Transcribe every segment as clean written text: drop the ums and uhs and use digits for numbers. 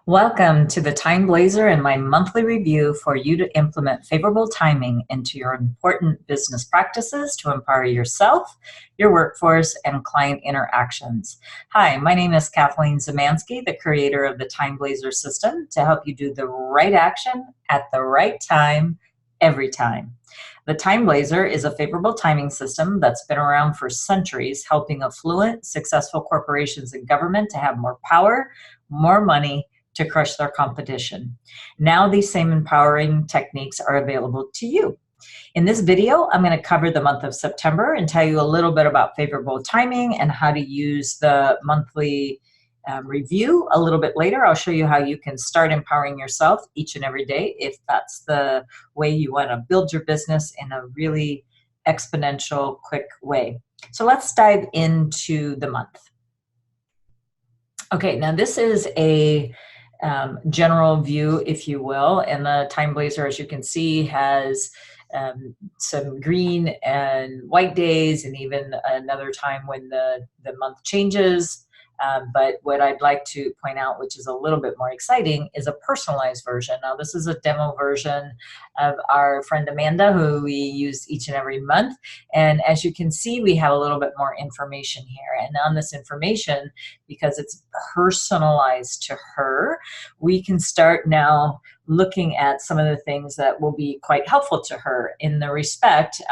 Welcome to the TimeBlazr and my monthly review for you to implement favorable timing into your important business practices to empower yourself, your workforce, and client interactions. Hi, my name is Kathleen Zemansky, the creator of the TimeBlazr system to help you do the right action at the right time, every time. The TimeBlazr is a favorable timing system that's been around for centuries, helping affluent, successful corporations and government to have more power, more money, to crush their competition. Now these same empowering techniques are available to you. In this video, I'm going to cover the month of September and tell you a little bit about favorable timing and how to use the monthly review. A little bit later, I'll show you how you can start empowering yourself each and every day if that's the way you want to build your business in a really exponential, quick way. So let's dive into the month. Okay, now this is a general view, if you will, and the TimeBlazr, as you can see, has some green and white days and even another time when the month changes. But what I'd like to point out, which is a little bit more exciting, is a personalized version. Now, this is a demo version of our friend Amanda, who we use each and every month. And as you can see, we have a little bit more information here. And on this information, because it's personalized to her, we can start now looking at some of the things that will be quite helpful to her in the respect.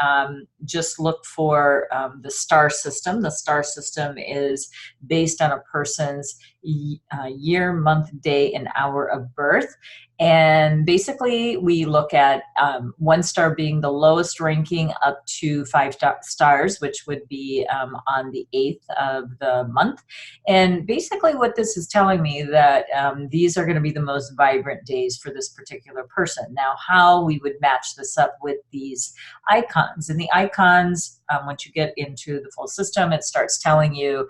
Just look for the star system. The star system is based on a person's year, month, day, and hour of birth. And basically, we look at 1 star being the lowest ranking up to 5 stars, which would be on the 8th of the month. And basically what this is telling me that these are going to be the most vibrant days for this particular person. Now, how we would match this up with these icons. And the icons, once you get into the full system, it starts telling you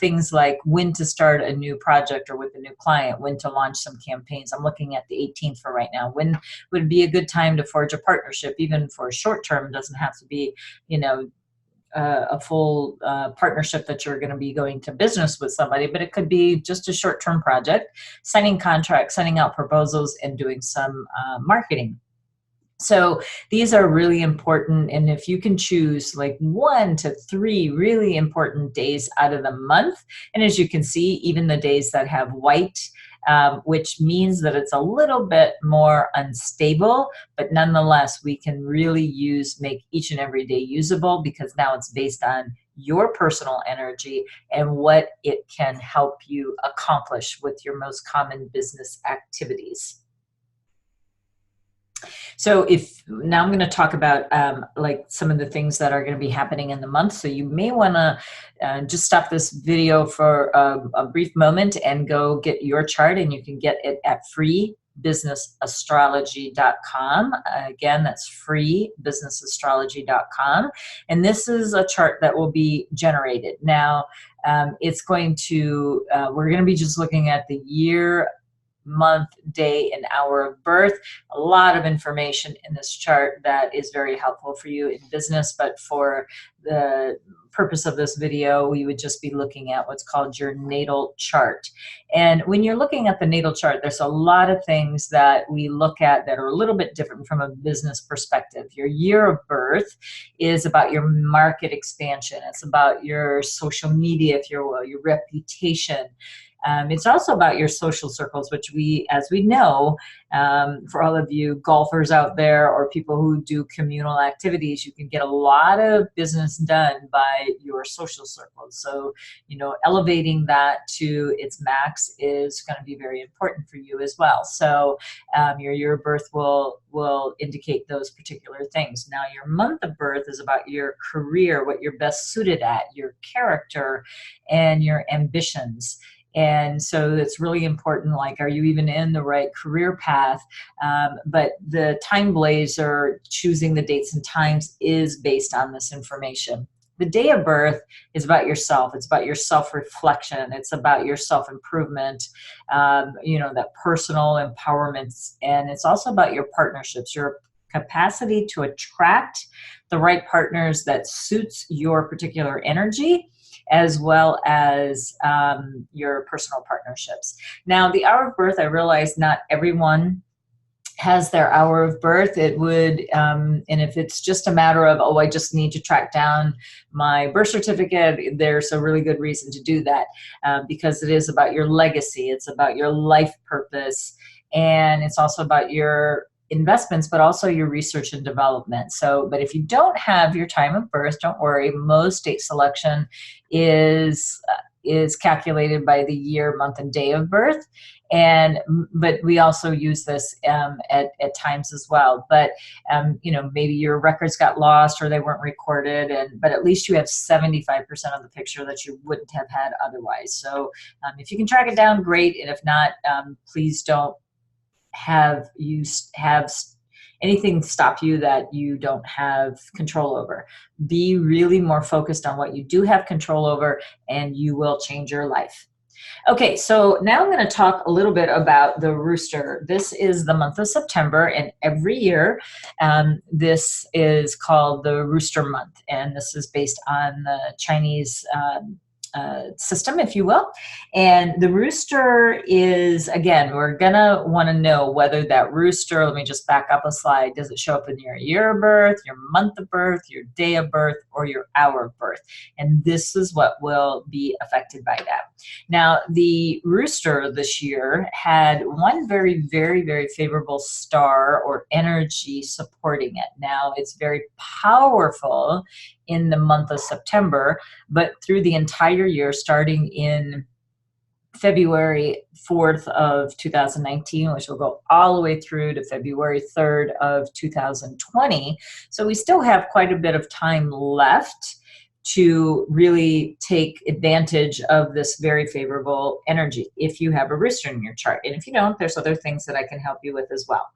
things like when to start a new project or with a new client, when to launch some campaigns. I'm looking at the 18th for right now. When would be a good time to forge a partnership, even for a short term? Doesn't have to be, a full partnership that you're going to be going to business with somebody, but it could be just a short-term project, signing contracts, sending out proposals, and doing some marketing. So these are really important, and if you can choose like 1 to 3 really important days out of the month, and as you can see, even the days that have white, which means that it's a little bit more unstable, but nonetheless, we can really make each and every day usable because now it's based on your personal energy and what it can help you accomplish with your most common business activities. So now I'm going to talk about like some of the things that are going to be happening in the month. So you may want to just stop this video for a brief moment and go get your chart, and you can get it at freebusinessastrology.com. Again, that's freebusinessastrology.com. And this is a chart that will be generated. Now, it's going to, we're going to be just looking at the year, month, day, and hour of birth. A lot of information in this chart that is very helpful for you in business, but for the purpose of this video, we would just be looking at what's called your natal chart. And when you're looking at the natal chart, there's a lot of things that we look at that are a little bit different from a business perspective. Your year of birth is about your market expansion. It's about your social media, if you will, your reputation. It's also about your social circles, which as we know, for all of you golfers out there or people who do communal activities, you can get a lot of business done by your social circles. So, elevating that to its max is going to be very important for you as well. So your year of birth will indicate those particular things. Now, your month of birth is about your career, what you're best suited at, your character, and your ambitions. And so it's really important, like, are you even in the right career path? But the TimeBlazr, choosing the dates and times, is based on this information. The day of birth is about yourself. It's about your self-reflection. It's about your self-improvement, that personal empowerment. And it's also about your partnerships, your capacity to attract the right partners that suits your particular energy as well as your personal partnerships. Now, the hour of birth, I realize not everyone has their hour of birth. It would, and if it's just a matter of, oh, I just need to track down my birth certificate, there's a really good reason to do that, because it is about your legacy. It's about your life purpose. And it's also about your investments, but also your research and development. So, but if you don't have your time of birth, don't worry. Most date selection is calculated by the year, month, and day of birth. But we also use this at times as well. But maybe your records got lost or they weren't recorded, but at least you have 75% of the picture that you wouldn't have had otherwise. So if you can track it down, great. And if not, please don't have anything stop you that you don't have control over. Be really more focused on what you do have control over, and you will change your life. Okay, so now I'm going to talk a little bit about the rooster. This is the month of September, and every year this is called the Rooster Month, and this is based on the Chinese system, if you will. And the rooster is, again, we're gonna want to know whether that rooster, let me just back up a slide, does it show up in your year of birth, your month of birth, your day of birth, or your hour of birth? And this is what will be affected by that. Now, the rooster this year had one very, very, very favorable star or energy supporting it. Now, it's very powerful in the month of September, but through the entire year, starting in February 4th of 2019, which will go all the way through to February 3rd of 2020. So we still have quite a bit of time left to really take advantage of this very favorable energy if you have a rooster in your chart. And if you don't, there's other things that I can help you with as well.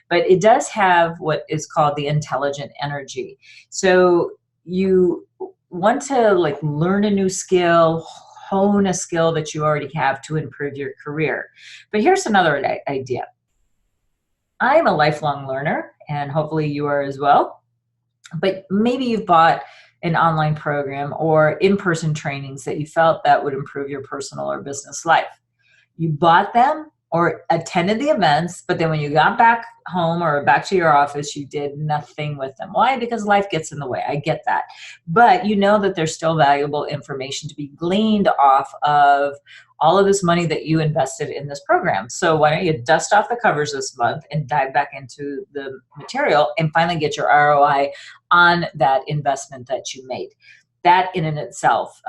But it does have what is called the intelligent energy. So you want to learn a new skill, hone a skill that you already have to improve your career. But here's another idea. I'm a lifelong learner, and hopefully you are as well. But maybe you've bought an online program or in-person trainings that you felt that would improve your personal or business life. You bought them or attended the events, but then when you got back home or back to your office, you did nothing with them. Why? Because life gets in the way. I get that. But you know that there's still valuable information to be gleaned off of all of this money that you invested in this program. So why don't you dust off the covers this month and dive back into the material and finally get your ROI on that investment that you made. That in and itself,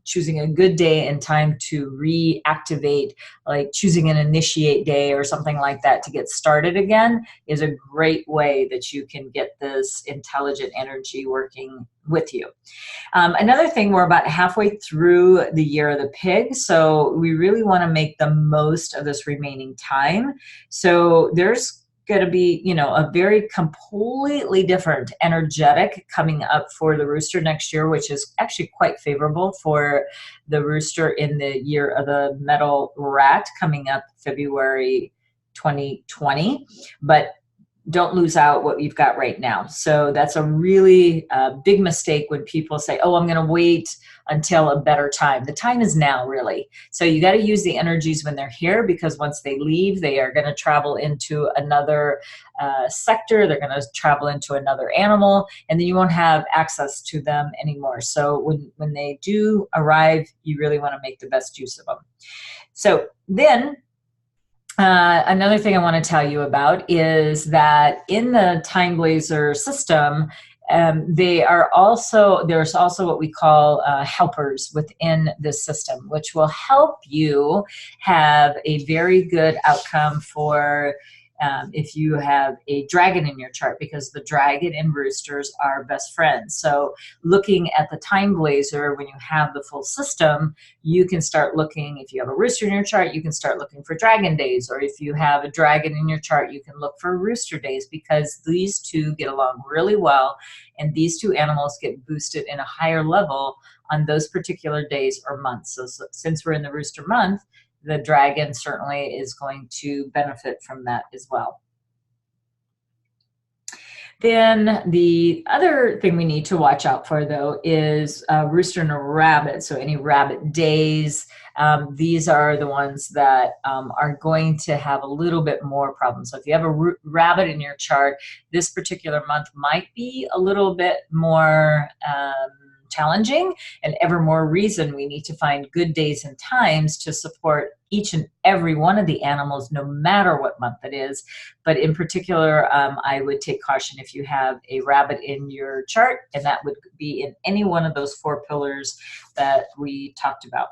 choosing a good day and time to reactivate, like choosing an initiate day or something like that to get started again, is a great way that you can get this intelligent energy working with you. Another thing, we're about halfway through the year of the pig, so we really want to make the most of this remaining time. So there's going to be, a very completely different energetic coming up for the rooster next year, which is actually quite favorable for the rooster in the year of the metal rat coming up February 2020. But don't lose out what you've got right now. So that's a really big mistake when people say, oh, I'm going to wait until a better time. The time is now, really. So you got to use the energies when they're here, because once they leave, they are going to travel into another sector. They're going to travel into another animal, and then you won't have access to them anymore. So when they do arrive, you really want to make the best use of them. So then, another thing I want to tell you about is that in the TimeBlazr system, there's also what we call helpers within this system, which will help you have a very good outcome for if you have a dragon in your chart, because the dragon and roosters are best friends. So looking at the TimeBlazr, when you have the full system, you can start looking, if you have a rooster in your chart, you can start looking for dragon days, or if you have a dragon in your chart, you can look for rooster days, because these two get along really well, and these two animals get boosted in a higher level on those particular days or months. So since we're in the rooster month, the dragon certainly is going to benefit from that as well. Then the other thing we need to watch out for, though, is rooster and a rabbit. So any rabbit days, these are the ones that are going to have a little bit more problems. So if you have a rabbit in your chart, this particular month might be a little bit more challenging, and ever more reason we need to find good days and times to support each and every one of the animals, no matter what month it is. But in particular, I would take caution if you have a rabbit in your chart, and that would be in any one of those 4 pillars that we talked about.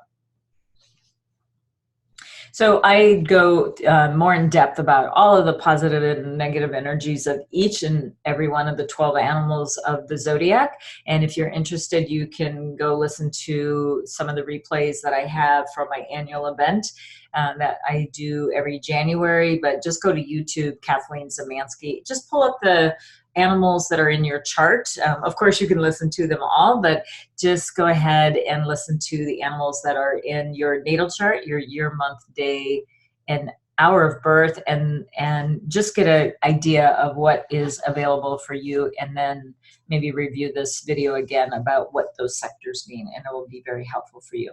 So I go more in depth about all of the positive and negative energies of each and every one of the 12 animals of the zodiac. And if you're interested, you can go listen to some of the replays that I have from my annual event that I do every January. But just go to YouTube, Kathleen Zemansky. Just pull up the animals that are in your chart. Of course, you can listen to them all, but just go ahead and listen to the animals that are in your natal chart, your year, month, day, and hour of birth, and just get an idea of what is available for you, and then maybe review this video again about what those sectors mean, and it will be very helpful for you.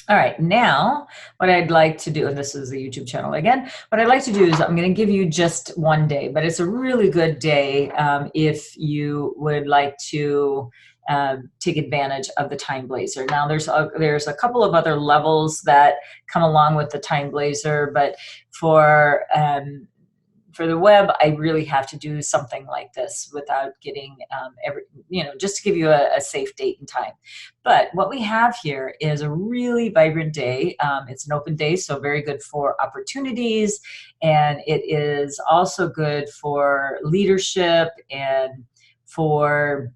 All right, now what I'd like to do, and this is the YouTube channel again, what I'd like to do is I'm going to give you just one day, but it's a really good day if you would like to take advantage of the TimeBlazr. Now there's a couple of other levels that come along with the TimeBlazr, but for the web, I really have to do something like this without getting just to give you a safe date and time. But what we have here is a really vibrant day. It's an open day, so very good for opportunities, and it is also good for leadership and for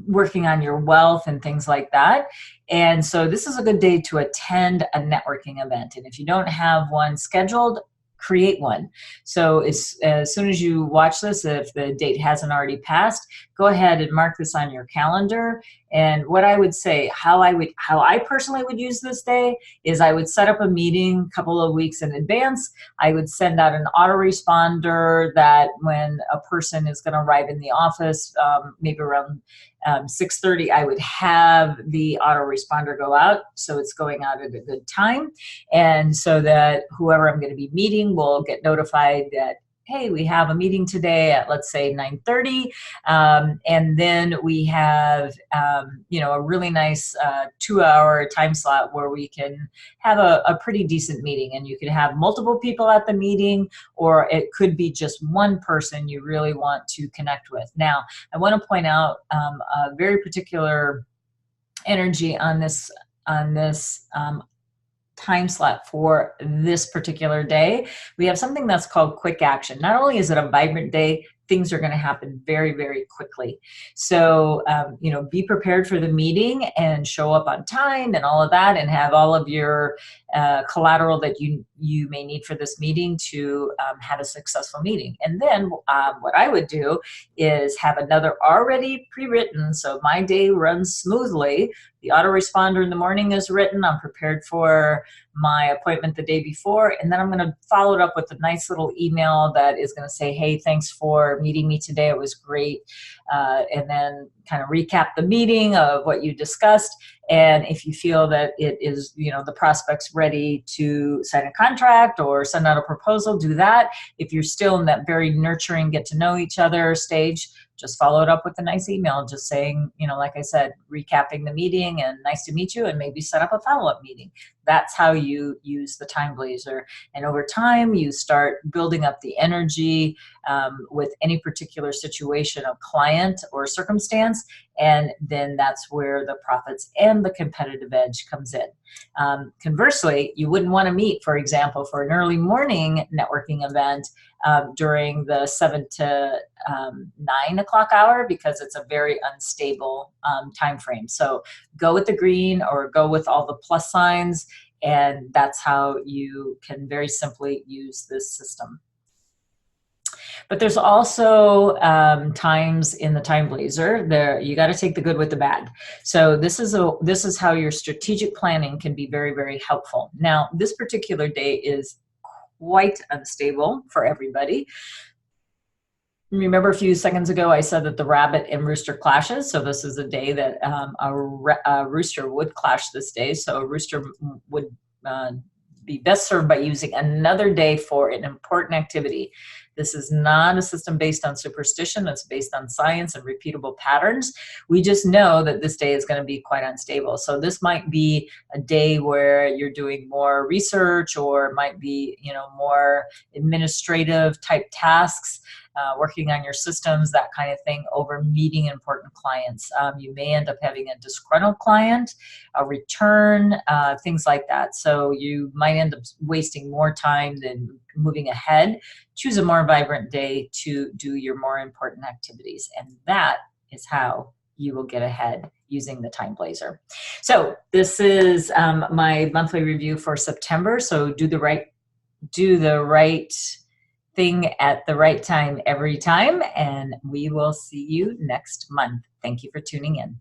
working on your wealth and things like that. And so this is a good day to attend a networking event. And if you don't have one scheduled, create one. So as soon as you watch this, if the date hasn't already passed, go ahead and mark this on your calendar. And what I would say, how I personally would use this day is I would set up a meeting a couple of weeks in advance. I would send out an autoresponder that when a person is going to arrive in the office, maybe around 6:30, I would have the autoresponder go out, so it's going out at a good time, and so that whoever I'm going to be meeting will get notified that, hey, we have a meeting today at, let's say, 9:30, and then we have a really nice 2-hour time slot where we can have a pretty decent meeting, and you can have multiple people at the meeting, or it could be just one person you really want to connect with. Now, I want to point out a very particular energy on this time slot for this particular day. We have something that's called quick action. Not only is it a vibrant day, things are going to happen very, very quickly. So, be prepared for the meeting and show up on time and all of that, and have all of your collateral that you may need for this meeting to have a successful meeting. And then what I would do is have another already pre-written, so my day runs smoothly. The autoresponder in the morning is written. I'm prepared for my appointment the day before, and then I'm going to follow it up with a nice little email that is going to say, hey, thanks for meeting me today. It was great. And then kind of recap the meeting of what you discussed. And if you feel that it is, the prospect's ready to sign a contract or send out a proposal, do that. If you're still in that very nurturing, get to know each other stage, just follow it up with a nice email, just saying, like I said, recapping the meeting and nice to meet you, and maybe set up a follow-up meeting. That's how you use the TimeBlazr. And over time, you start building up the energy with any particular situation of client or circumstance. And then that's where the profits and the competitive edge comes in. Conversely, you wouldn't want to meet, for example, for an early morning networking event during the 7 to 9 o'clock hour, because it's a very unstable time frame. So go with the green or go with all the plus signs, and that's how you can very simply use this system. But there's also times in the TimeBlazr there you got to take the good with the bad. So this is how your strategic planning can be very, very helpful. Now, this particular day is quite unstable for everybody. Remember a few seconds ago, I said that the rabbit and rooster clashes. So this is a day that a rooster would clash this day. So a rooster would be best served by using another day for an important activity. This is not a system based on superstition. It's based on science and repeatable patterns. We just know that this day is going to be quite unstable. So this might be a day where you're doing more research, or it might be, more administrative type tasks. Working on your systems, that kind of thing, over meeting important clients. You may end up having a disgruntled client, a return, things like that. So you might end up wasting more time than moving ahead. Choose a more vibrant day to do your more important activities. And that is how you will get ahead using the TimeBlazr. So this is my monthly review for September. So do the right thing at the right time every time, and we will see you next month. Thank you for tuning in.